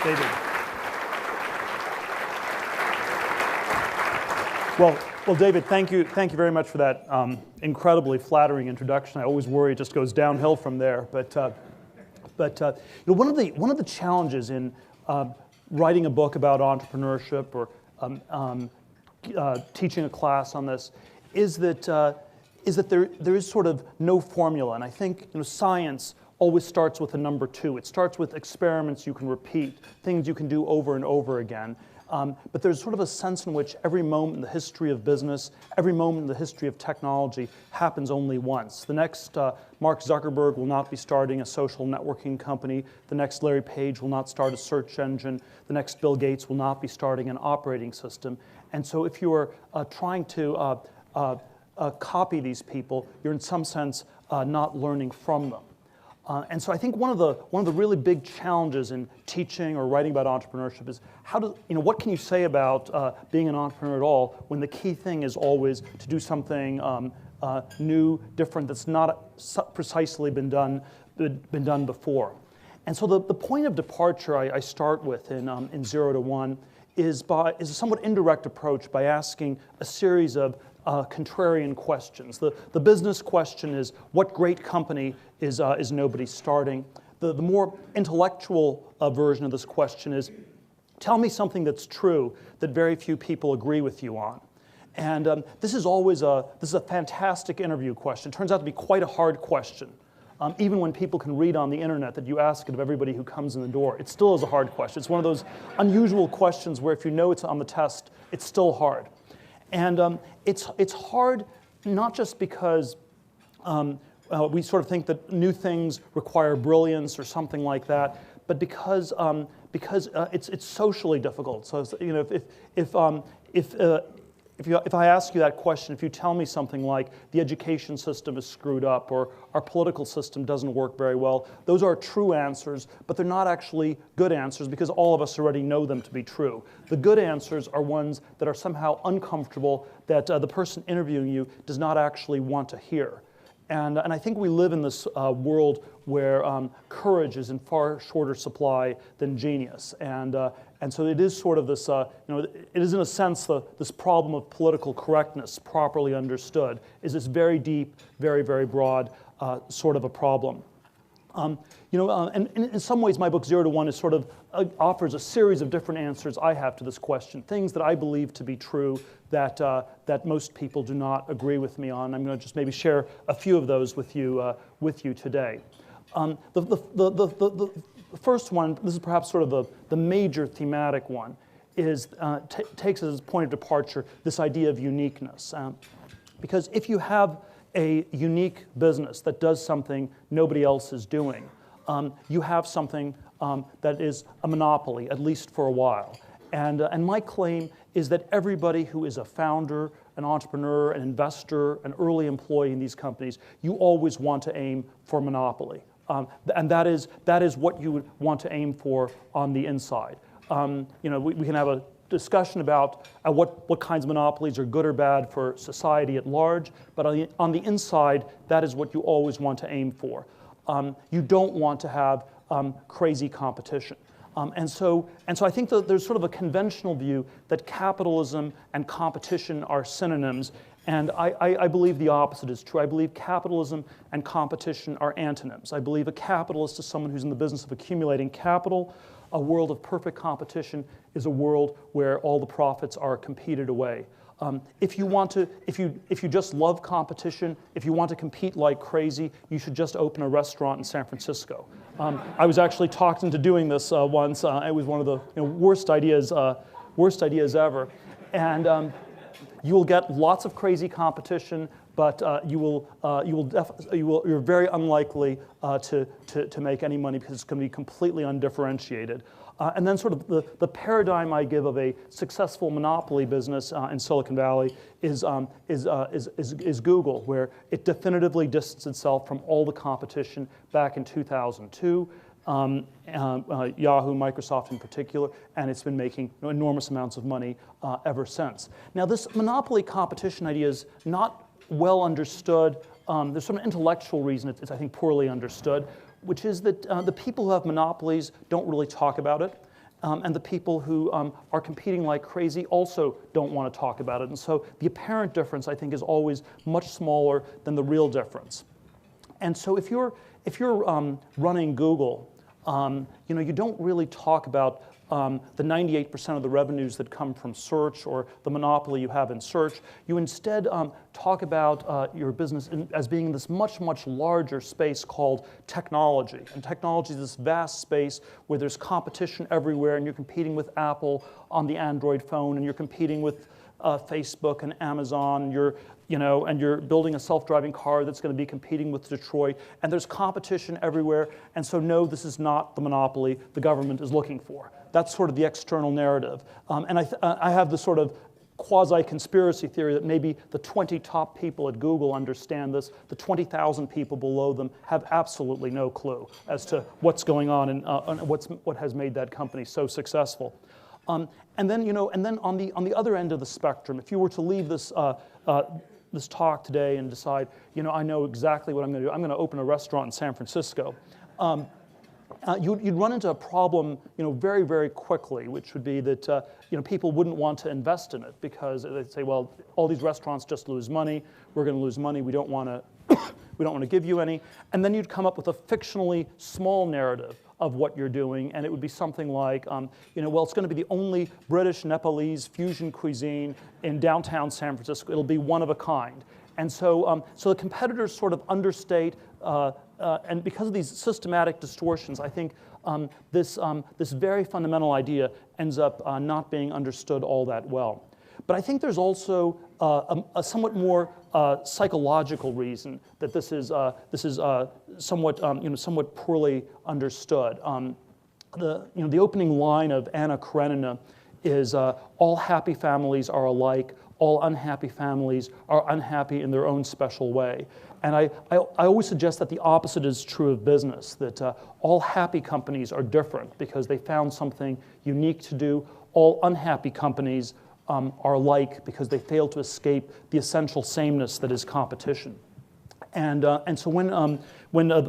David. Well, David, thank you very much for that incredibly flattering introduction. I always worry it just goes downhill from there. But one of the challenges in writing a book about entrepreneurship or teaching a class on this is that there is sort of no formula, and I think science always starts with a number 2. It starts with experiments you can repeat, things you can do over and over again. But there's sort of a sense in which every moment in the history of business, every moment in the history of technology happens only once. The next Mark Zuckerberg will not be starting a social networking company. The next Larry Page will not start a search engine. The next Bill Gates will not be starting an operating system. And so if you are trying to copy these people, you're in some sense not learning from them. And so I think one of the really big challenges in teaching or writing about entrepreneurship is what can you say about being an entrepreneur at all when the key thing is always to do something new, different, that's not precisely been done before. And so the point of departure I start with in 0 to 1 is a somewhat indirect approach by asking a series of contrarian questions. The business question is, what great company is nobody starting? The more intellectual version of this question is, tell me something that's true that very few people agree with you on. And this is a fantastic interview question. It turns out to be quite a hard question. Even when people can read on the internet that you ask it of everybody who comes in the door, it still is a hard question. It's one of those unusual questions where if you know it's on the test, it's still hard. And it's hard not just because we sort of think that new things require brilliance or something like that, but because it's socially difficult. So if I ask you that question, if you tell me something like the education system is screwed up or our political system doesn't work very well, those are true answers, but they're not actually good answers because all of us already know them to be true. The good answers are ones that are somehow uncomfortable, that the person interviewing you does not actually want to hear. And I think we live in this world where courage is in far shorter supply than genius. And so it is sort of this, it is in a sense this problem of political correctness, properly understood, is this very deep, very, very broad sort of a problem. And in some ways, my book 0 to 1 is sort of offers a series of different answers I have to this question, things that I believe to be true that most people do not agree with me on. I'm going to just maybe share a few of those with you today. The first one, this is perhaps sort of the major thematic one, is takes as a point of departure this idea of uniqueness. Because if you have a unique business that does something nobody else is doing, you have something that is a monopoly, at least for a while. And my claim is that everybody who is a founder, an entrepreneur, an investor, an early employee in these companies, you always want to aim for monopoly. And that is what you would want to aim for on the inside. We can have a discussion about what kinds of monopolies are good or bad for society at large, but on the inside, that is what you always want to aim for. You don't want to have crazy competition. And so I think that there's sort of a conventional view that capitalism and competition are synonyms, and I believe the opposite is true. I believe capitalism and competition are antonyms. I believe a capitalist is someone who's in the business of accumulating capital. A world of perfect competition is a world where all the profits are competed away. If you just love competition, if you want to compete like crazy, you should just open a restaurant in San Francisco. I was actually talked into doing this once. It was one of the worst ideas ever, and you will get lots of crazy competition, but you're very unlikely to make any money because it's going to be completely undifferentiated. And then sort of the paradigm I give of a successful monopoly business in Silicon Valley is Google, where it definitively distanced itself from all the competition back in 2002. Yahoo, Microsoft in particular, and it's been making enormous amounts of money ever since. Now, this monopoly competition idea is not well understood. There's some intellectual reason it's I think, poorly understood, which is that the people who have monopolies don't really talk about it. and the people who are competing like crazy also don't want to talk about it. And so the apparent difference, I think, is always much smaller than the real difference. And so if you're running Google, you don't really talk about the 98% of the revenues that come from search or the monopoly you have in search. You instead talk about your business as being in this much, much larger space called technology. And technology is this vast space where there's competition everywhere, and you're competing with Apple on the Android phone, and you're competing with Facebook and Amazon. And you're building a self-driving car that's going to be competing with Detroit, and there's competition everywhere, and so no, this is not the monopoly the government is looking for. That's sort of the external narrative. And I have this sort of quasi-conspiracy theory that maybe the 20 top people at Google understand this. The 20,000 people below them have absolutely no clue as to what's going on and what has made that company so successful. And then on the other end of the spectrum, if you were to leave this this talk today and decide, I know exactly what I'm going to do. I'm going to open a restaurant in San Francisco. You'd run into a problem, very, very quickly, which would be that people wouldn't want to invest in it because they'd say, well, all these restaurants just lose money. We're going to lose money. We don't want to give you any. And then you'd come up with a fictionally small narrative of what you're doing, and it would be something like, well, it's going to be the only British Nepalese fusion cuisine in downtown San Francisco. It'll be one of a kind. And so, the competitors sort of understate, and because of these systematic distortions, I think this very fundamental idea ends up not being understood all that well. But I think there's also a somewhat more psychological reason that this is somewhat poorly understood. The opening line of Anna Karenina is all happy families are alike. All unhappy families are unhappy in their own special way. And I always suggest that the opposite is true of business, that all happy companies are different because they found something unique to do. All unhappy companies are alike because they fail to escape the essential sameness that is competition. And so when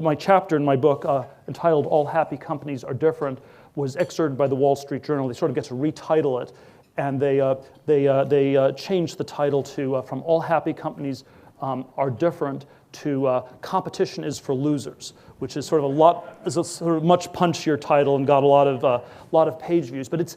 my chapter in my book entitled "All Happy Companies Are Different" was excerpted by the Wall Street Journal, they sort of get to retitle it, and they changed the title to from "All Happy Companies Are Different" to "Competition is for Losers," which is sort of a much punchier title and got a lot of page views. But it's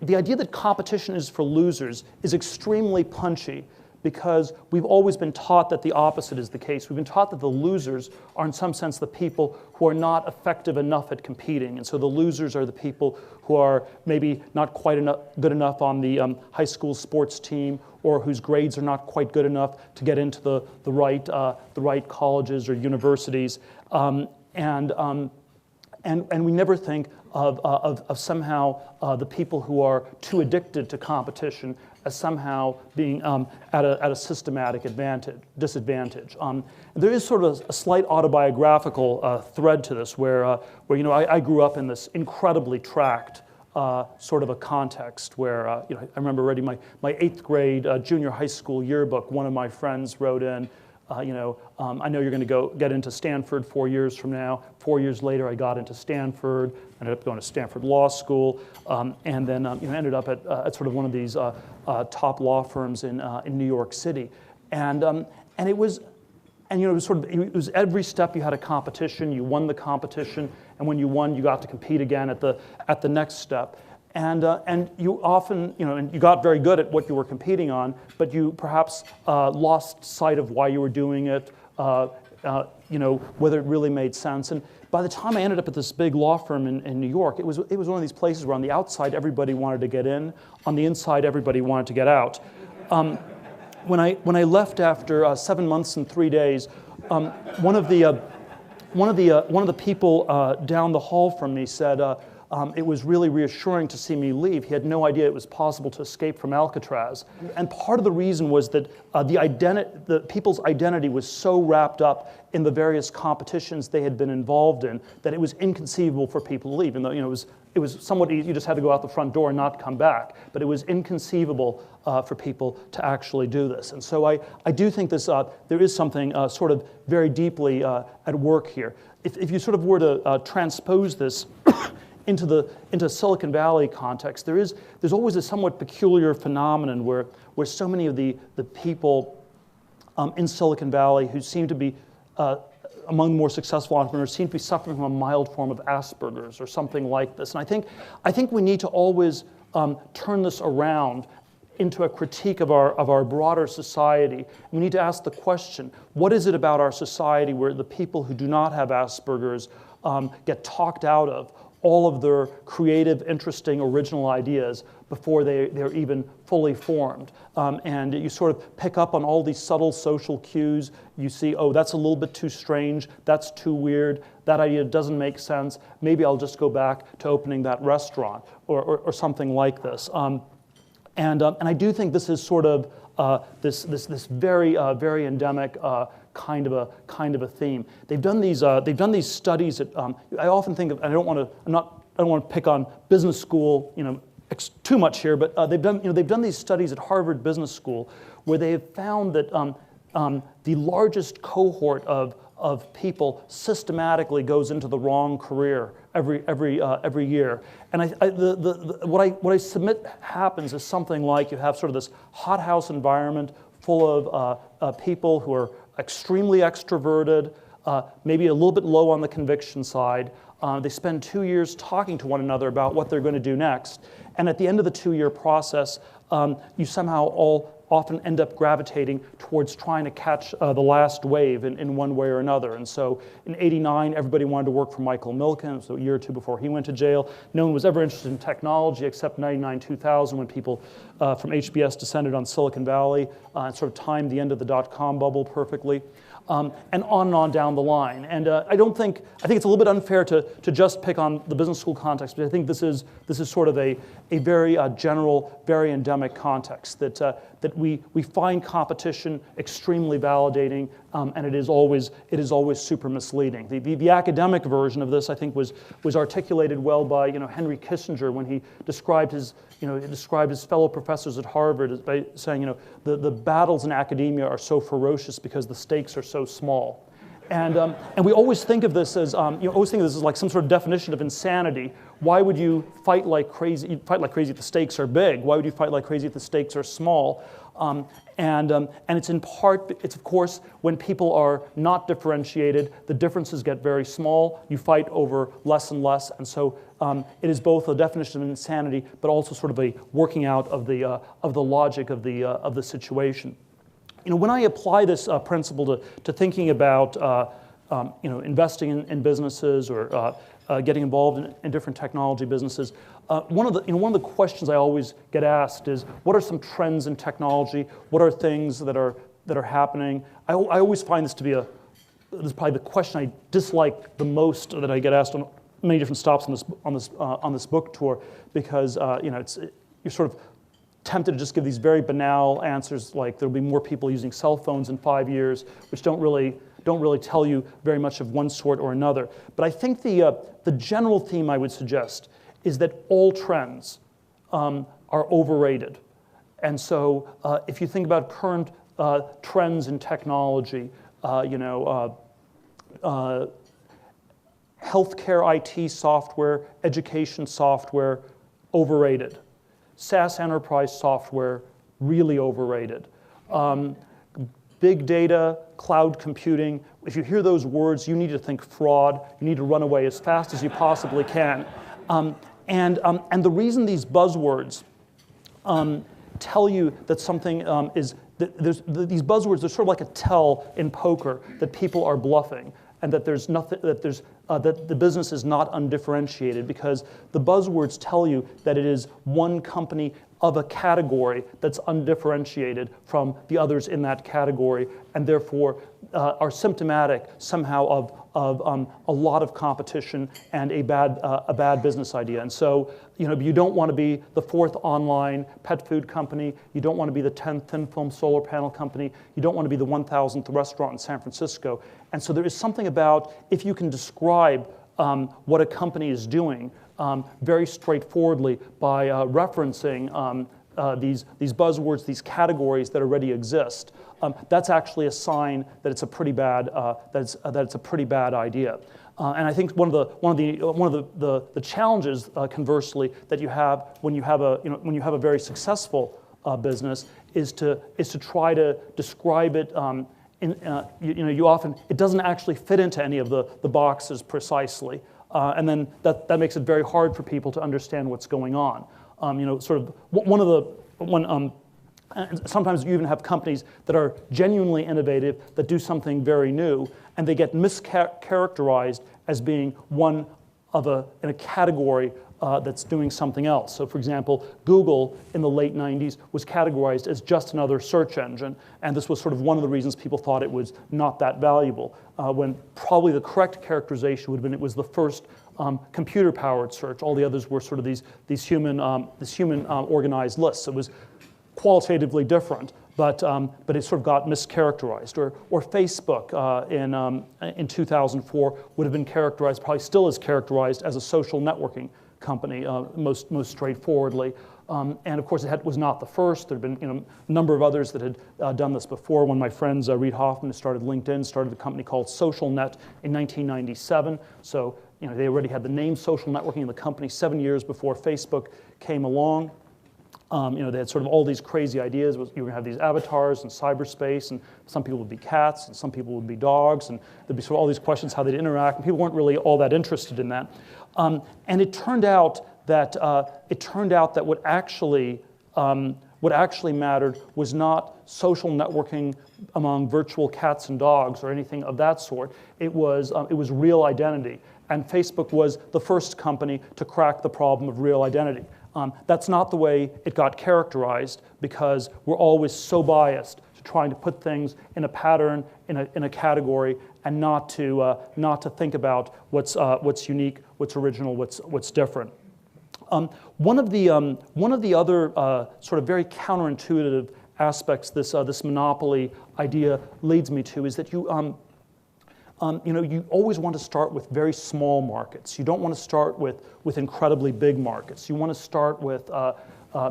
the idea that competition is for losers is extremely punchy because we've always been taught that the opposite is the case. We've been taught that the losers are in some sense the people who are not effective enough at competing. And so the losers are the people who are maybe not quite good enough on the high school sports team, or whose grades are not quite good enough to get into the right colleges or universities. And we never think of somehow the people who are too addicted to competition as somehow being at a systematic disadvantage. There is sort of a slight autobiographical thread to this, where I grew up in this incredibly tracked sort of a context where I remember reading my 8th grade junior high school yearbook. One of my friends wrote in, I know you're going to get into Stanford 4 years from now. 4 years later, I got into Stanford, ended up going to Stanford Law School, and then ended up at sort of one of these top law firms in New York City. And it was, it was every step you had a competition. You won the competition, and when you won, you got to compete again at the next step. And you often, and you got very good at what you were competing on, but you perhaps lost sight of why you were doing it, whether it really made sense. And by the time I ended up at this big law firm in New York, it was one of these places where on the outside everybody wanted to get in, on the inside everybody wanted to get out. When I left after 7 months and 3 days, one of the people down the hall from me said, it was really reassuring to see me leave. He had no idea it was possible to escape from Alcatraz. And part of the reason was that the people's identity was so wrapped up in the various competitions they had been involved in that it was inconceivable for people to leave. Even though it was somewhat easy, you just had to go out the front door and not come back. But it was inconceivable for people to actually do this. And so I do think there is something sort of very deeply at work here. If you sort of were to transpose this into Silicon Valley context, there's always a somewhat peculiar phenomenon where so many of the people in Silicon Valley who seem to be among the more successful entrepreneurs seem to be suffering from a mild form of Asperger's or something like this. And I think we need to always turn this around into a critique of our broader society. We need to ask the question, what is it about our society where the people who do not have Asperger's get talked out of all of their creative, interesting, original ideas before they're even fully formed? And you sort of pick up on all these subtle social cues. You see, oh, that's a little bit too strange, that's too weird, that idea doesn't make sense, maybe I'll just go back to opening that restaurant, or something like this. And I do think this is sort of this very very endemic kind of a theme. They've done these studies that I often think of. I don't want to pick on business school, too much here, but they've done these studies at Harvard Business School where they have found that the largest cohort of people systematically goes into the wrong career every year. And what I submit happens is something like you have sort of this hothouse environment full of people who are extremely extroverted, maybe a little bit low on the conviction side. They spend 2 years talking to one another about what they're going to do next. And at the end of the 2-year process, you somehow all often end up gravitating towards trying to catch the last wave in one way or another. And so in '89, everybody wanted to work for Michael Milken, so a year or two before he went to jail. No one was ever interested in technology except 99, 2000, when people from HBS descended on Silicon Valley and sort of timed the end of the dot-com bubble perfectly. And on down the line. And I think it's a little bit unfair to just pick on the business school context, but I think this is sort of a very general, very endemic context that we find competition extremely validating, and it is always super misleading. The academic version of this, I think, was articulated well by Henry Kissinger when he described his fellow professors at Harvard by saying, the battles in academia are so ferocious because the stakes are so small. And we always think of this as, like some sort of definition of insanity. Why would you fight like crazy? You'd fight like crazy if the stakes are big. Why would you fight like crazy if the stakes are small? And it's in part, it's of course, when people are not differentiated, the differences get very small. You fight over less and less, and so it is both a definition of insanity, but also sort of a working out of the logic of the situation. When I apply this principle to thinking about investing in businesses or getting involved in different technology businesses, one of the questions I always get asked is, what are some trends in technology? What are things that are happening? I always find this to be this is probably the question I dislike the most that I get asked on many different stops on this book tour, because you're sort of tempted to just give these very banal answers like there'll be more people using cell phones in 5 years, which don't really tell you very much of one sort or another. But I think the general theme I would suggest is that all trends are overrated. And so if you think about current trends in technology, healthcare IT software, education software, overrated. SaaS enterprise software, really overrated. Big data, cloud computing, if you hear those words, you need to think fraud. You need to run away as fast as you possibly can. And the reason these buzzwords tell you that something is, these buzzwords are sort of like a tell in poker that people are bluffing, and that there's nothing, that the business is not undifferentiated, because the buzzwords tell you that it is one company of a category that's undifferentiated from the others in that category, and therefore are symptomatic somehow of a lot of competition and a bad business idea. And so, you don't want to be the 4th online pet food company. You don't want to be the 10th thin film solar panel company. You don't want to be the 1,000th restaurant in San Francisco. And so there is something about, if you can describe what a company is doing very straightforwardly by referencing these buzzwords, these categories that already exist, that's actually a sign that it's a pretty bad that it's a pretty bad idea. And I think one of the challenges, conversely, that you have when you have a very successful business is to try to describe it. You often, it doesn't actually fit into any of the boxes precisely, and then that makes it very hard for people to understand what's going on. Sometimes you even have companies that are genuinely innovative, that do something very new, and they get mischaracterized as being one in a category that's doing something else. So for example, Google in the late 90s was categorized as just another search engine, and this was sort of one of the reasons people thought it was not that valuable, when probably the correct characterization would have been it was the first computer-powered search. All the others were sort of these human organized lists. It was qualitatively different, but it sort of got mischaracterized. Or Facebook in 2004 would have been characterized, probably still is characterized, as a social networking company, most straightforwardly. And of course, it was not the first. There had been a number of others that had done this before. One of my friends, Reid Hoffman, who started LinkedIn, started a company called SocialNet in 1997. So they already had the name social networking in the company 7 years before Facebook came along. They had sort of all these crazy ideas. You were going to have these avatars in cyberspace, and some people would be cats, and some people would be dogs, and there'd be sort of all these questions how they'd interact, and people weren't really all that interested in that. And it turned out that what actually mattered was not social networking among virtual cats and dogs or anything of that sort. It was real identity, and Facebook was the first company to crack the problem of real identity. That's not the way it got characterized, because we're always so biased to trying to put things in a pattern, in a category, and not to think about what's unique, what's original, what's different. One of the other sort of very counterintuitive aspects this monopoly idea leads me to is that you always want to start with very small markets. You don't want to start with incredibly big markets. You want to start with,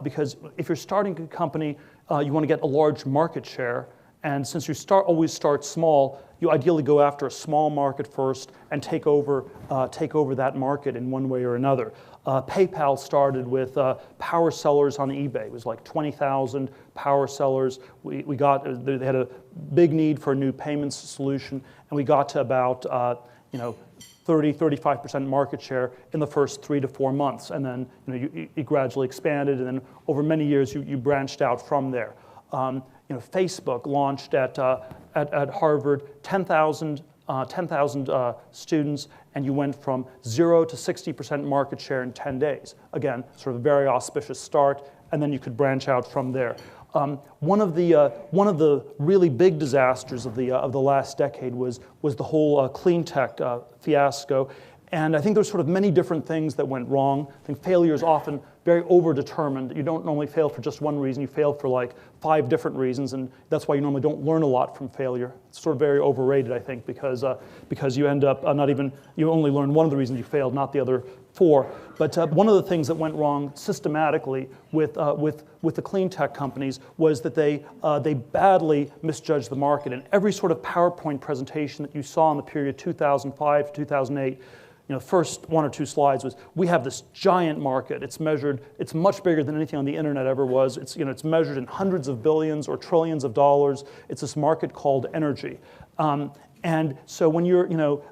because if you're starting a company, you want to get a large market share. And since you always start small, you ideally go after a small market first and take over that market in one way or another. PayPal started with power sellers on eBay. It was like 20,000 power sellers. They had a big need for a new payments solution, and we got to about 30-35% market share in the first 3 to 4 months, and then you gradually expanded, and then over many years you branched out from there. Facebook launched at Harvard 10,000 students, and you went from 0 to 60% market share in 10 days. Again, sort of a very auspicious start, and then you could branch out from there. One of the really big disasters of the last decade was the whole clean tech fiasco. And I think there's sort of many different things that went wrong. I think failure is often very over-determined. You don't normally fail for just one reason. You fail for like 5 different reasons, and that's why you normally don't learn a lot from failure. It's sort of very overrated, I think, because you end up you only learn one of the reasons you failed, not the other 4. But one of the things that went wrong systematically with the clean tech companies was that they badly misjudged the market. And every sort of PowerPoint presentation that you saw in the period 2005 to 2008, first 1 or 2 slides was, we have this giant market. It's measured, it's much bigger than anything on the internet ever was. It's measured in hundreds of billions or trillions of dollars. It's this market called energy. And so when you're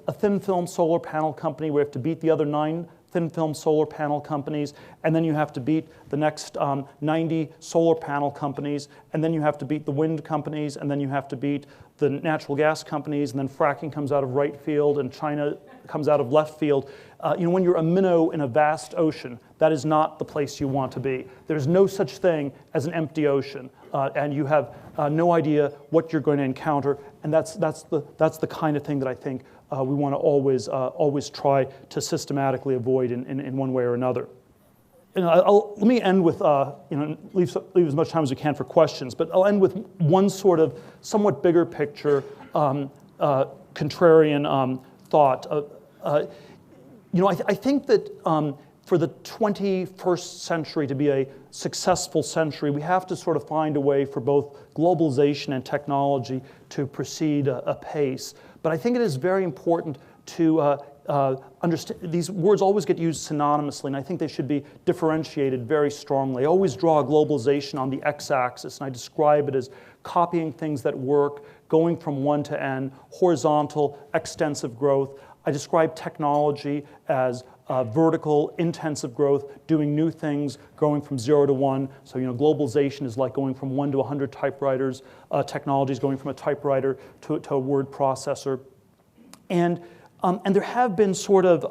a thin film solar panel company, we have to beat the other 9 thin film solar panel companies, and then you have to beat the next 90 solar panel companies, and then you have to beat the wind companies, and then you have to beat the natural gas companies, and then fracking comes out of right field, and China comes out of left field. When you're a minnow in a vast ocean, that is not the place you want to be. There's no such thing as an empty ocean, and you have no idea what you're going to encounter, and that's the kind of ththing that I think we want to always try to systematically avoid in one way or another. Let me end with, leave as much time as we can for questions, but I'll end with one sort of somewhat bigger picture, contrarian thought. I think that for the 21st century to be a successful century, we have to sort of find a way for both globalization and technology to proceed apace. But I think it is very important to these words always get used synonymously, and I think they should be differentiated very strongly. I always draw globalization on the x-axis, and I describe it as copying things that work, going from one to n, horizontal, extensive growth. I describe technology as vertical, intensive growth, doing new things, going from 0 to 1. So, globalization is like going from 1 to 100 typewriters. Technology is going from a typewriter to a word processor. And there have been sort of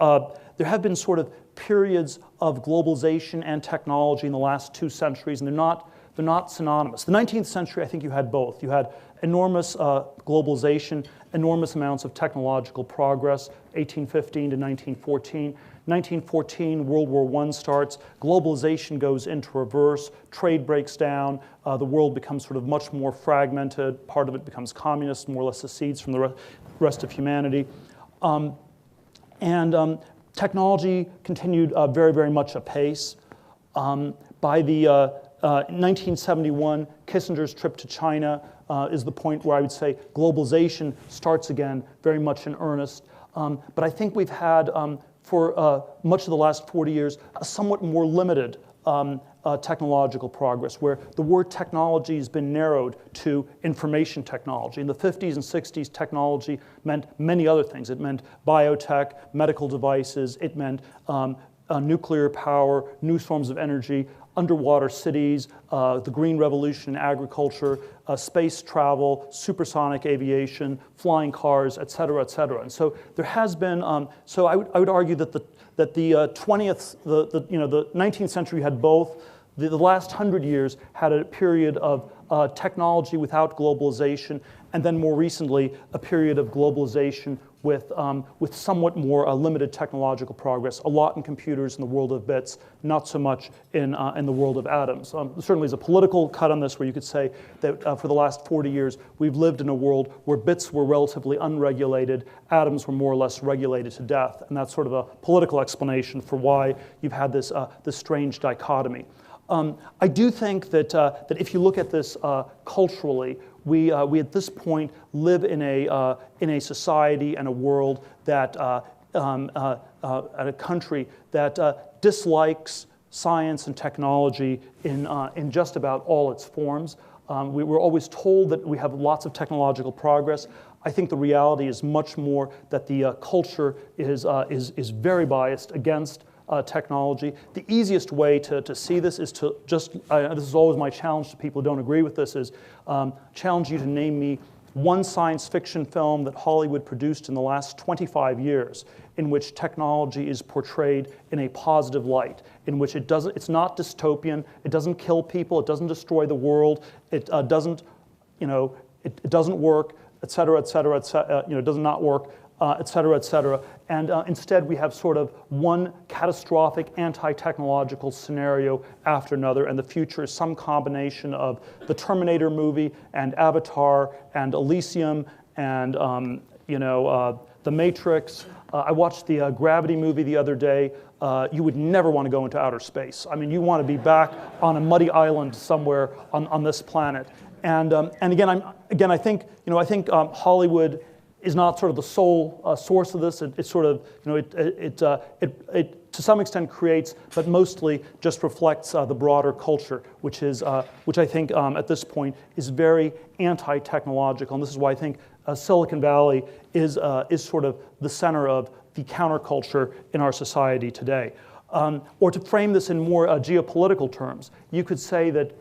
periods of globalization and technology in the last 2 centuries, and they're not synonymous. The 19th century, I think you had both. You had enormous globalization, enormous amounts of technological progress, 1815 to 1914. 1914, World War I starts, globalization goes into reverse, trade breaks down, the world becomes sort of much more fragmented, part of it becomes communist, more or less secedes from the rest of humanity. Technology continued very, very much apace. By the 1971, Kissinger's trip to China is the point where I would say globalization starts again very much in earnest. But I think we've had, for much of the last 40 years, a somewhat more limited technological progress, where the word technology has been narrowed to information technology. In the 50s and 60s, technology meant many other things. It meant biotech, medical devices, it meant nuclear power, new forms of energy, underwater cities, the green revolution in agriculture, space travel, supersonic aviation, flying cars, et cetera, et cetera. And so there has been, so I would argue that the 19th century had both. The last 100 years had a period of technology without globalization, and then more recently, a period of globalization with somewhat more limited technological progress, a lot in computers in the world of bits, not so much in the world of atoms. Certainly there's a political cut on this where you could say that for the last 40 years, we've lived in a world where bits were relatively unregulated, atoms were more or less regulated to death, and that's sort of a political explanation for why you've had this strange dichotomy. I do think that if you look at this culturally, we at this point live in a society and a world that a country that dislikes science and technology in just about all its forms. We were always told that we have lots of technological progress. I think the reality is much more that the culture is very biased against technology. The easiest way to see this is to just, this is always my challenge to people who don't agree with this, is challenge you to name me one science fiction film that Hollywood produced in the last 25 years in which technology is portrayed in a positive light, in which it's not dystopian, it doesn't kill people, it doesn't destroy the world, it doesn't work, et cetera, et cetera, et cetera, it does not work, et cetera, et cetera. And instead we have sort of one catastrophic anti-technological scenario after another, and the future is some combination of the Terminator movie and Avatar and Elysium and The Matrix. I watched the Gravity movie the other day. You would never want to go into outer space. I mean, you want to be back on a muddy island somewhere on this planet. And again, I think Hollywood is not sort of the sole source of this. It sort of, it to some extent creates, but mostly just reflects the broader culture, which I think at this point is very anti-technological. And this is why I think Silicon Valley is sort of the center of the counterculture in our society today. Or to frame this in more geopolitical terms, you could say that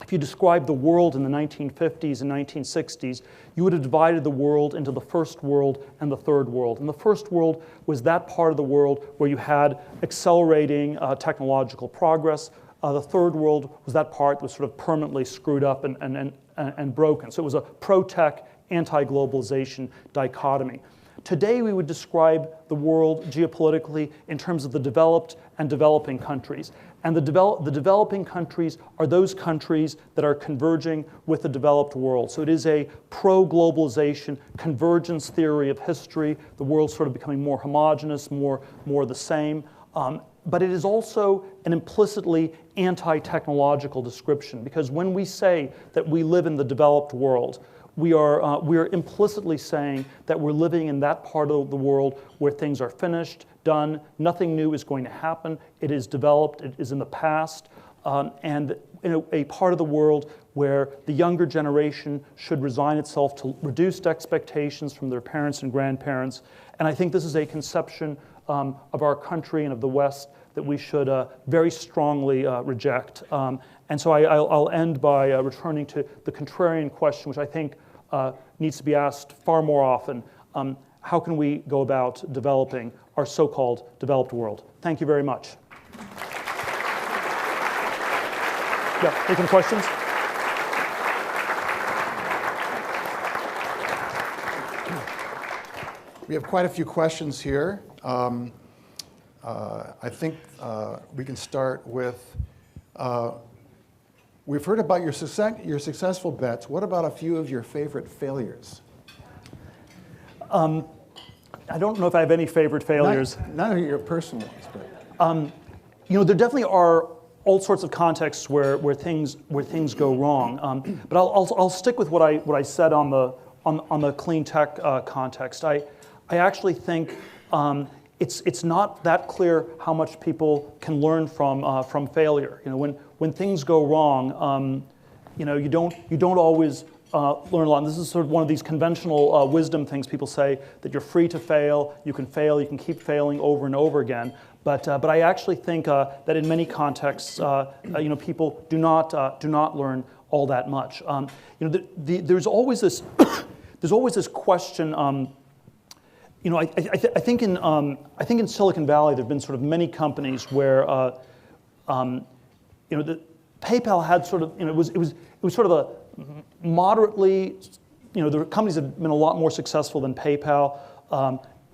if you describe the world in the 1950s and 1960s, you would have divided the world into the first world and the third world. And the first world was that part of the world where you had accelerating technological progress. The third world was that part that was sort of permanently screwed up and broken. So it was a pro-tech, anti-globalization dichotomy. Today, we would describe the world geopolitically in terms of the developed and developing countries. And the developing countries are those countries that are converging with the developed world. So it is a pro-globalization convergence theory of history. The world's sort of becoming more homogeneous, more the same. But it is also an implicitly anti-technological description, because when we say that we live in the developed world, we are implicitly saying that we're living in that part of the world where things are finished, done, nothing new is going to happen, it is developed, it is in the past, and in a part of the world where the younger generation should resign itself to reduced expectations from their parents and grandparents. And I think this is a conception of our country and of the West that we should very strongly reject. And so I'll end by returning to the contrarian question, which I think needs to be asked far more often. How can we go about developing our so-called developed world? Thank you very much. Yeah, taking questions? We have quite a few questions here. I think we can start with, we've heard about your successful bets. What about a few of your favorite failures? I don't know if I have any favorite failures. None of your personal ones, but. You know, there definitely are all sorts of contexts where things go wrong. But I'll stick with what I said on the clean tech context. I actually think it's not that clear how much people can learn from failure. You know, when things go wrong, you know, you don't always learn a lot. And this is sort of one of these conventional wisdom things people say, that you're free to fail, you can keep failing over and over again. But I actually think that in many contexts, you know, people do not learn all that much. You know, there's always this question. You know, I think in Silicon Valley there've been sort of many companies where you know, PayPal had sort of, you know, it was sort of a moderately, you know, the companies have been a lot more successful than PayPal.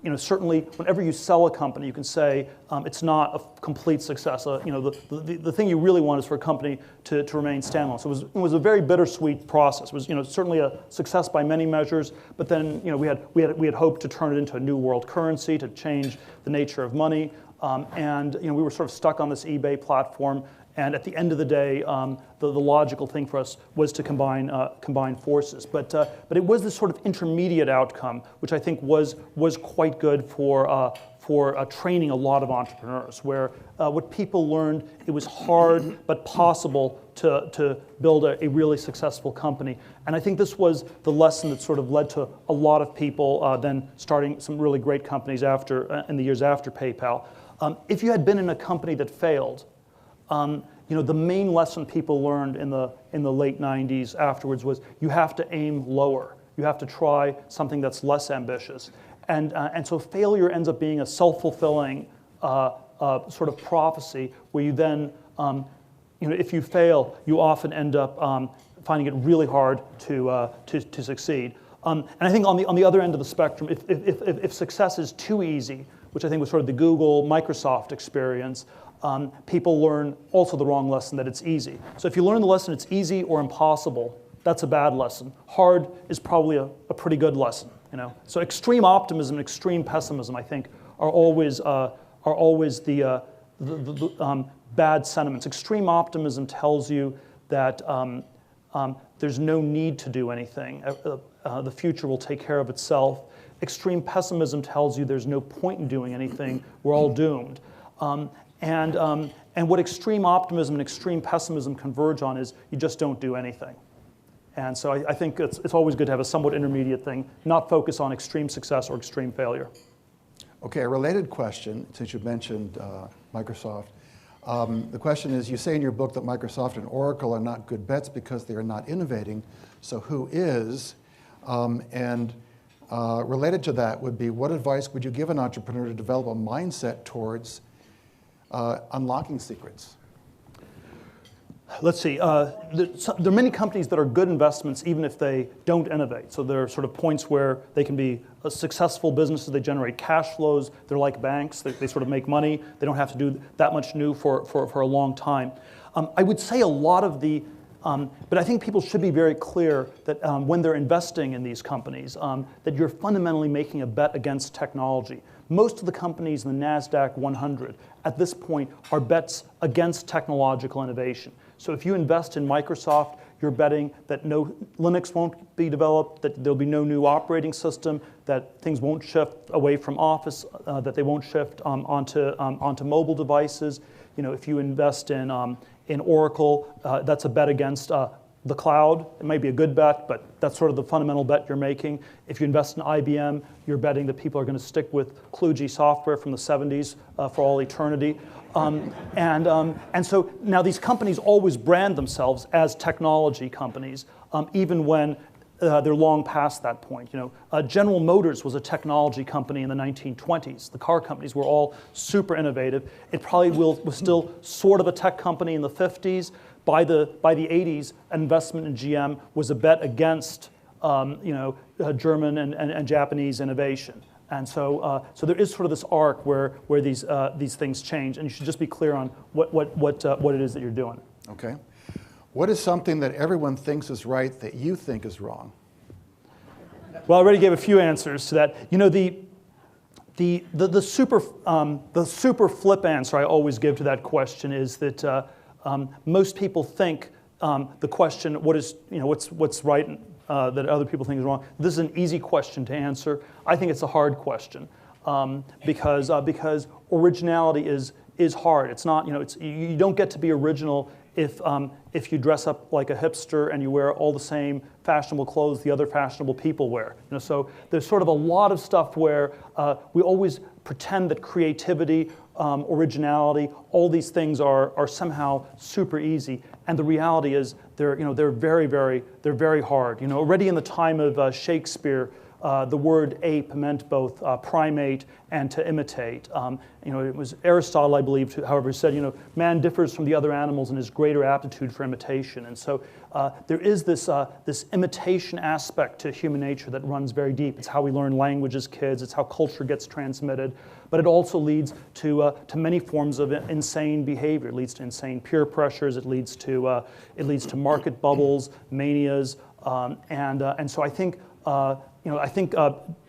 You know, certainly whenever you sell a company, you can say it's not a complete success. You know, the thing you really want is for a company to remain standalone. So it was a very bittersweet process. It was, you know, certainly a success by many measures, but then, you know, we had hoped to turn it into a new world currency, to change the nature of money, and, you know, we were sort of stuck on this eBay platform. And at the end of the day, the logical thing for us was to combine forces. But it was this sort of intermediate outcome, which I think was quite good for training a lot of entrepreneurs, where what people learned, it was hard but possible to build a really successful company. And I think this was the lesson that sort of led to a lot of people then starting some really great companies in the years after PayPal. If you had been in a company that failed, you know, the main lesson people learned in the late 90s afterwards was you have to aim lower. You have to try something that's less ambitious. And so failure ends up being a self-fulfilling sort of prophecy where you then, you know, if you fail, you often end up finding it really hard to succeed. And I think on the other end of the spectrum, if success is too easy, which I think was sort of the Google, Microsoft experience, people learn also the wrong lesson, that it's easy. So if you learn the lesson it's easy or impossible, that's a bad lesson. Hard is probably a pretty good lesson. You know, so extreme optimism and extreme pessimism, I think, are always the bad sentiments. Extreme optimism tells you that there's no need to do anything. The future will take care of itself. Extreme pessimism tells you there's no point in doing anything. We're all doomed. And what extreme optimism and extreme pessimism converge on is you just don't do anything. And so I think it's always good to have a somewhat intermediate thing, not focus on extreme success or extreme failure. Okay, a related question, since you mentioned Microsoft. The question is, you say in your book that Microsoft and Oracle are not good bets because they are not innovating. So who is? Related to that would be, what advice would you give an entrepreneur to develop a mindset towards unlocking secrets? Let's see. There are many companies that are good investments even if they don't innovate. So there are sort of points where they can be successful businesses. They generate cash flows. They're like banks. They sort of make money. They don't have to do that much new for a long time. I would say a lot of the but I think people should be very clear that when they're investing in these companies, that you're fundamentally making a bet against technology. Most of the companies in the NASDAQ 100 at this point are bets against technological innovation. So if you invest in Microsoft, You're betting that no Linux won't be developed, that there'll be no new operating system, that things won't shift away from Office, that they won't shift onto mobile devices. If you invest in Oracle, that's a bet against the cloud. It might be a good bet, but that's sort of the fundamental bet you're making. If you invest in IBM, you're betting that people are going to stick with kludgy software from the 70s for all eternity. And so now these companies always brand themselves as technology companies, even when they're long past that point. General Motors was a technology company in the 1920s. The car companies were all super innovative. It probably was still sort of a tech company in the 50s. By the 80s, investment in GM was a bet against German and Japanese innovation. And so there is sort of this arc where these things change, and you should just be clear on what it is that you're doing. Okay. What is something that everyone thinks is right that you think is wrong? Well, I already gave a few answers to that. The super flip answer I always give to that question is that most people think the question, what's right that other people think is wrong. This is an easy question to answer. I think it's a hard question because originality is hard. It's not, you don't get to be original if you dress up like a hipster and you wear all the same fashionable clothes the other fashionable people wear. So there's sort of a lot of stuff where we always pretend that creativity, originality, all these things are somehow super easy, and the reality is they're very hard. Already in the time of Shakespeare, the word ape meant both primate and to imitate. It was Aristotle, I believe, however, said, man differs from the other animals in his greater aptitude for imitation. And so there is this imitation aspect to human nature that runs very deep. It's how we learn language as kids. It's how culture gets transmitted. But it also leads to many forms of insane behavior. It leads to insane peer pressures. It leads to market bubbles, manias, and so I think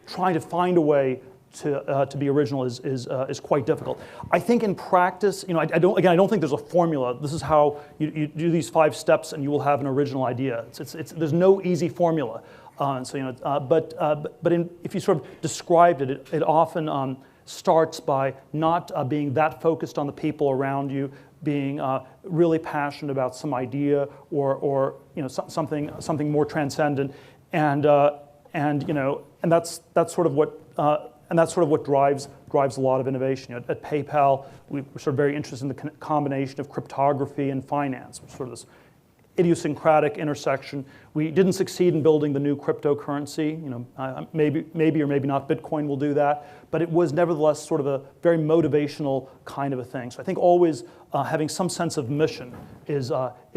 trying to find a way to be original is quite difficult. I think in practice, I don't think there's a formula. This is how you do these 5 steps, and you will have an original idea. There's no easy formula. But if you sort of described it, it often starts by not being that focused on the people around you, being really passionate about some idea or something more transcendent, and that's sort of what drives a lot of innovation. At PayPal, we're sort of very interested in the combination of cryptography and finance, which is sort of this idiosyncratic intersection. We didn't succeed in building the new cryptocurrency. Maybe or maybe not Bitcoin will do that, but it was nevertheless sort of a very motivational kind of a thing. So I think always having some sense of mission is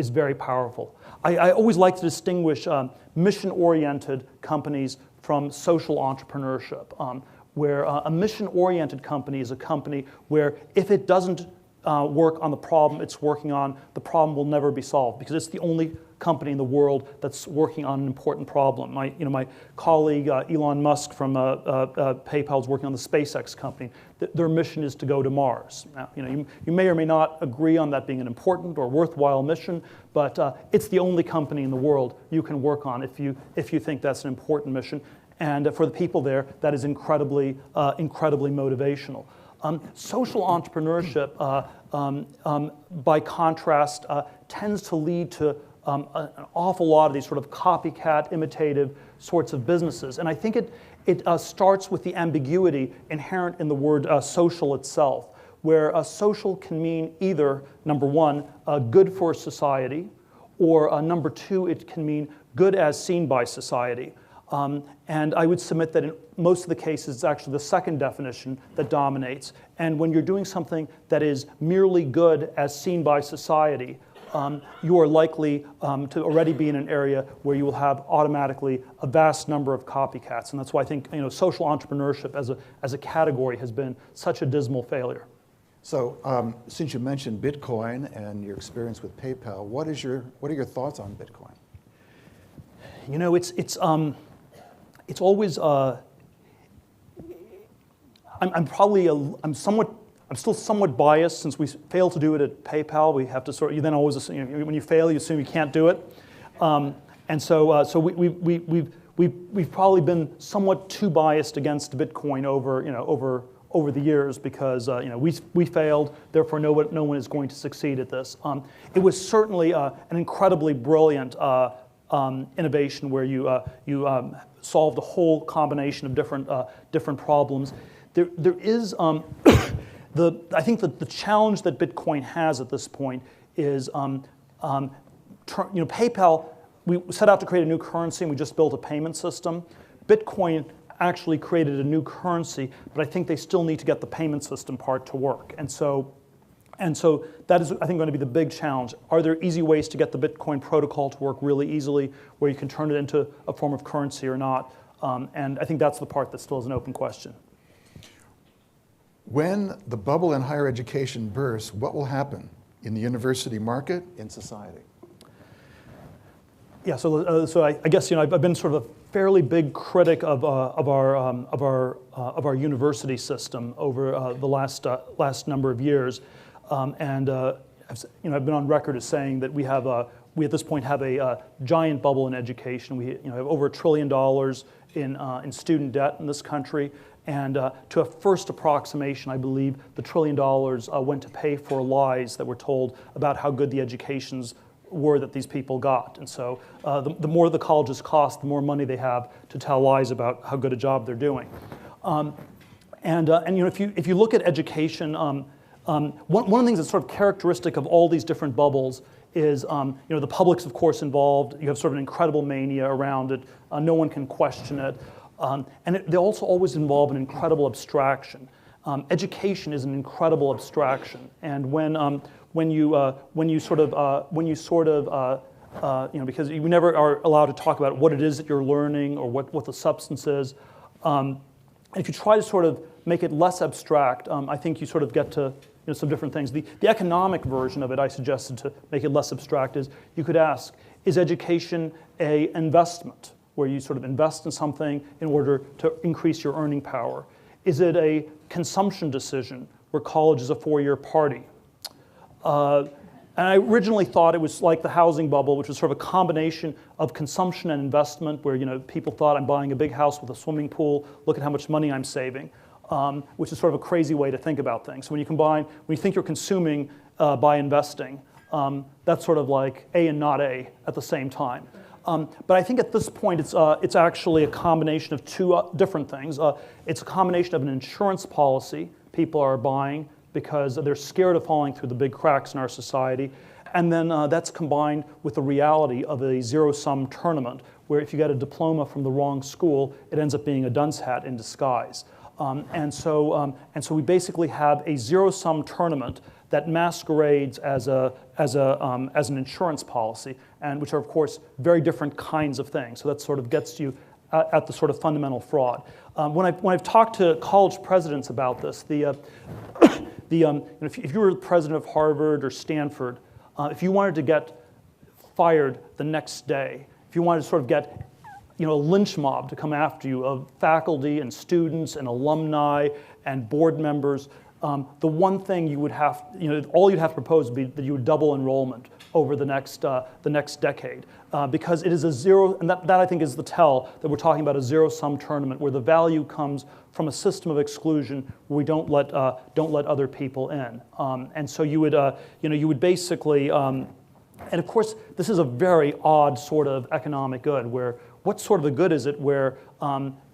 very powerful. I always like to distinguish mission-oriented companies from social entrepreneurship, where a mission-oriented company is a company where if it doesn't work on the problem it's working on, the problem will never be solved because it's the only company in the world that's working on an important problem. My colleague Elon Musk from PayPal is working on the SpaceX company. Their mission is to go to Mars. Now, you may or may not agree on that being an important or worthwhile mission, but it's the only company in the world you can work on if you think that's an important mission. And for the people there, that is incredibly motivational. Social entrepreneurship, by contrast, tends to lead to an awful lot of these sort of copycat, imitative sorts of businesses. And I think it starts with the ambiguity inherent in the word social itself, where social can mean either, number one, good for society, or number two, it can mean good as seen by society. And I would submit that in most of the cases, it's actually the second definition that dominates. And when you're doing something that is merely good as seen by society, you are likely to already be in an area where you will have automatically a vast number of copycats. And that's why I think social entrepreneurship as a category has been such a dismal failure. So since you mentioned Bitcoin and your experience with PayPal, what are your thoughts on Bitcoin? It's always I'm still somewhat biased since we failed to do it at PayPal. We have to you then always assume, when you fail, you assume you can't do it. And so we've probably been somewhat too biased against Bitcoin over the years because we failed, therefore no one is going to succeed at this. It was certainly an incredibly brilliant innovation where you solved a whole combination of different problems. There is I think that the challenge that Bitcoin has at this point is PayPal. We set out to create a new currency, and we just built a payment system. Bitcoin actually created a new currency, but I think they still need to get the payment system part to work. And so that is, I think, going to be the big challenge. Are there easy ways to get the Bitcoin protocol to work really easily, where you can turn it into a form of currency or not? And I think that's the part that still is an open question. When the bubble in higher education bursts, what will happen in the university market, in society? Yeah, so I guess I've been sort of a fairly big critic of our university system over the last number of years, and I've been on record as saying that we at this point have a giant bubble in education. We have over $1 trillion in student debt in this country. And to a first approximation, I believe the $1 trillion went to pay for lies that were told about how good the educations were that these people got. And so the more the colleges cost, the more money they have to tell lies about how good a job they're doing. If you look at education, one of the things that's sort of characteristic of all these different bubbles is the public's of course involved. You have sort of an incredible mania around it. No one can question it. They also always involve an incredible abstraction. Education is an incredible abstraction, and because you never are allowed to talk about what it is that you're learning or what the substance is. If you try to sort of make it less abstract, I think you sort of get to some different things. The economic version of it, I suggested to make it less abstract, is you could ask, is education an investment, where you sort of invest in something in order to increase your earning power? Is it a consumption decision, where college is a 4-year party? And I originally thought it was like the housing bubble, which was sort of a combination of consumption and investment, where people thought, I'm buying a big house with a swimming pool, look at how much money I'm saving, which is sort of a crazy way to think about things. So when you think you're consuming by investing, that's sort of like A and not A at the same time. But I think at this point it's actually a combination of two different things. It's a combination of an insurance policy people are buying because they're scared of falling through the big cracks in our society. And then that's combined with the reality of a zero-sum tournament, where if you get a diploma from the wrong school, it ends up being a dunce hat in disguise. And so we basically have a zero-sum tournament that masquerades as an insurance policy, and which are, of course, very different kinds of things. So that sort of gets you at the sort of fundamental fraud. When I've talked to college presidents about this, if you were the president of Harvard or Stanford, if you wanted to get fired the next day, if you wanted to sort of get a lynch mob to come after you of faculty and students and alumni and board members, the one thing you would have, all you'd have to propose would be that you would double enrollment over the next decade, because it is a zero, and that I think is the tell that we're talking about a zero-sum tournament where the value comes from a system of exclusion where we don't let other people in, and so you would basically, and of course this is a very odd sort of economic good where. What sort of a good is it where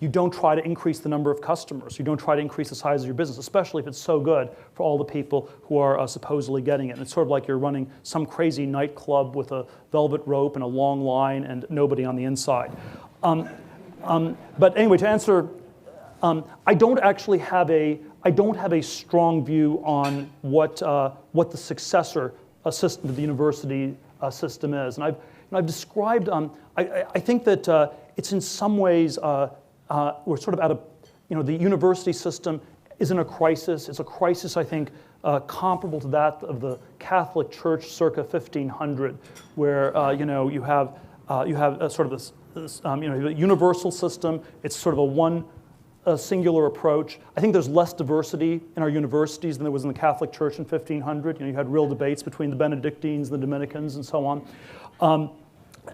you don't try to increase the number of customers, you don't try to increase the size of your business, especially if it's so good for all the people who are supposedly getting it. And it's sort of like you're running some crazy nightclub with a velvet rope and a long line and nobody on the inside. But anyway, to answer, I don't have a strong view on what the successor system to the university system is. And I've described, I think that it's in some ways, we're sort of at the university system is in a crisis. It's a crisis, I think, comparable to that of the Catholic Church circa 1500, where you have sort of this universal system. It's sort of a singular approach. I think there's less diversity in our universities than there was in the Catholic Church in 1500. You had real debates between the Benedictines, the Dominicans, and so on.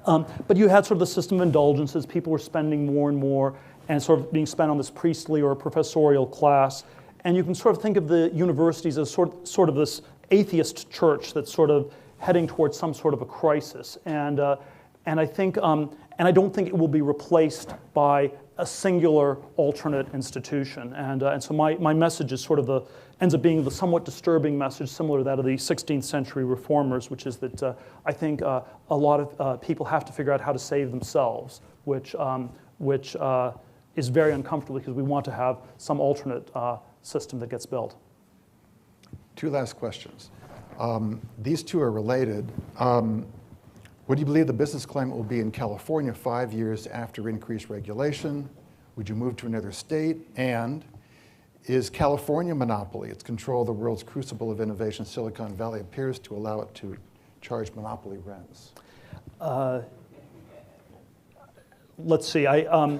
But you had sort of the system of indulgences. People were spending more and more and sort of being spent on this priestly or professorial class. And you can sort of think of the universities as sort of this atheist church that's sort of heading towards some sort of a crisis. And I think, and I don't think it will be replaced by a singular alternate institution. And so my message is sort of ends up being the somewhat disturbing message, similar to that of the 16th century reformers, which is that I think a lot of people have to figure out how to save themselves, which is very uncomfortable because we want to have some alternate system that gets built. Two last questions. These two are related. Would you believe the business climate will be in California 5 years after increased regulation? Would you move to another state? And is California monopoly, its control of the world's crucible of innovation, Silicon Valley, appears to allow it to charge monopoly rents? Let's see. I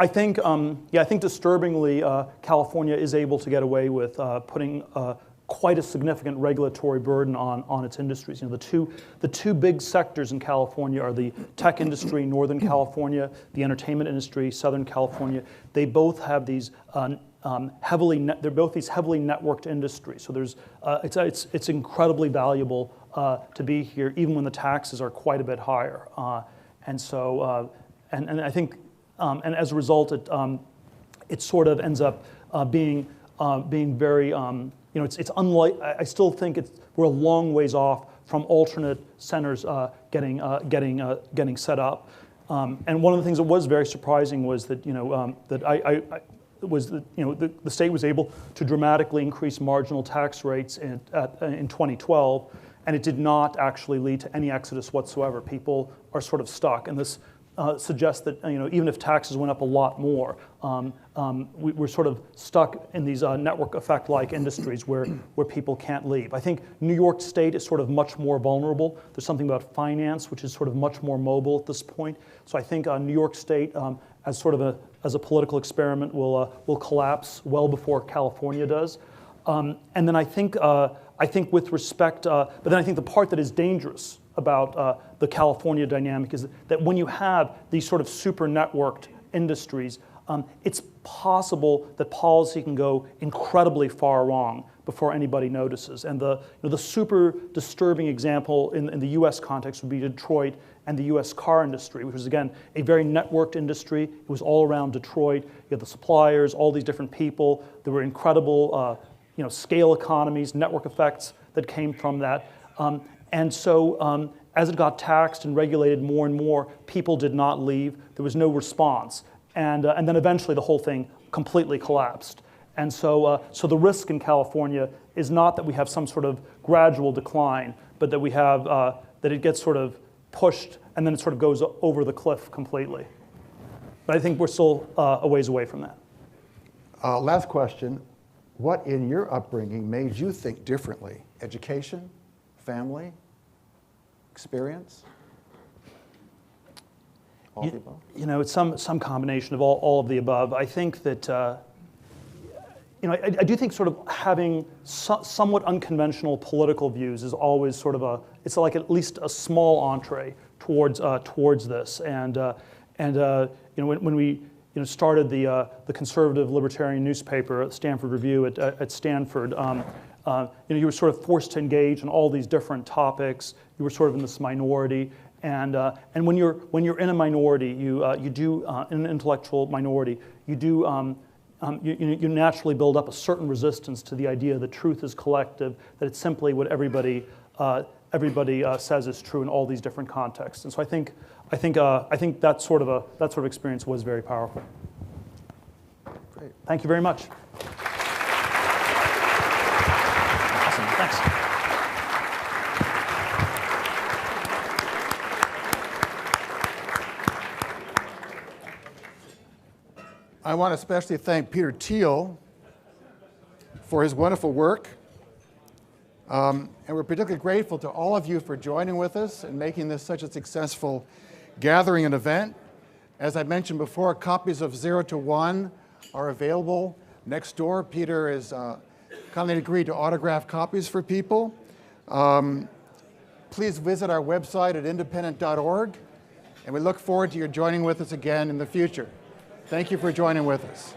think disturbingly, California is able to get away with putting quite a significant regulatory burden on its industries. You know, the two big sectors in California are the tech industry, Northern California, the entertainment industry, Southern California. They both have these they're both these heavily networked industries. So there's it's incredibly valuable to be here, even when the taxes are quite a bit higher. And I think, and as a result, it sort of ends up being very. It's unlike. I still think we're a long ways off from alternate centers getting set up. And one of the things that was very surprising was that the state was able to dramatically increase marginal tax rates in 2012, and it did not actually lead to any exodus whatsoever. People are sort of stuck, and this suggests that even if taxes went up a lot more, we're sort of stuck in these network effect-like industries where people can't leave. I think New York State is sort of much more vulnerable. There's something about finance which is sort of much more mobile at this point. So I think New York State, as sort of a political experiment, will collapse well before California does. And then I think with respect, but then I think the part that is dangerous about the California dynamic is that when you have these sort of super networked industries, it's possible that policy can go incredibly far wrong before anybody notices. And the super disturbing example in the U.S. context would be Detroit and the U.S. car industry, which was, again, a very networked industry. It was all around Detroit. You had the suppliers, all these different people. There were incredible scale economies, network effects that came from that. And so as it got taxed and regulated more and more, people did not leave. There was no response. And then eventually the whole thing completely collapsed. And so the risk in California is not that we have some sort of gradual decline, but that we have that it gets sort of pushed and then it sort of goes over the cliff completely. But I think we're still a ways away from that. Last question. What in your upbringing made you think differently? Education? Family? Experience? All of the above? It's some combination of all of the above. I think that, I do think sort of having somewhat unconventional political views is always sort of it's like at least a small entree towards this. And when we started the conservative libertarian newspaper, Stanford Review at Stanford, you were sort of forced to engage in all these different topics. You were sort of in this minority, and when you're in a minority, you do in an intellectual minority, you do you naturally build up a certain resistance to the idea that truth is collective, that it's simply what everybody says is true in all these different contexts. And so I think that sort of experience was very powerful. Great. Thank you very much. Awesome. Thanks. I want to especially thank Peter Thiel for his wonderful work. And we're particularly grateful to all of you for joining with us and making this such a successful gathering and event. As I mentioned before, copies of 0 to 1 are available next door. Peter has kindly agreed to autograph copies for people. And we hope to see you soon. please visit our website at independent.org, and we look forward to your joining with us again in the future. Thank you for joining with us.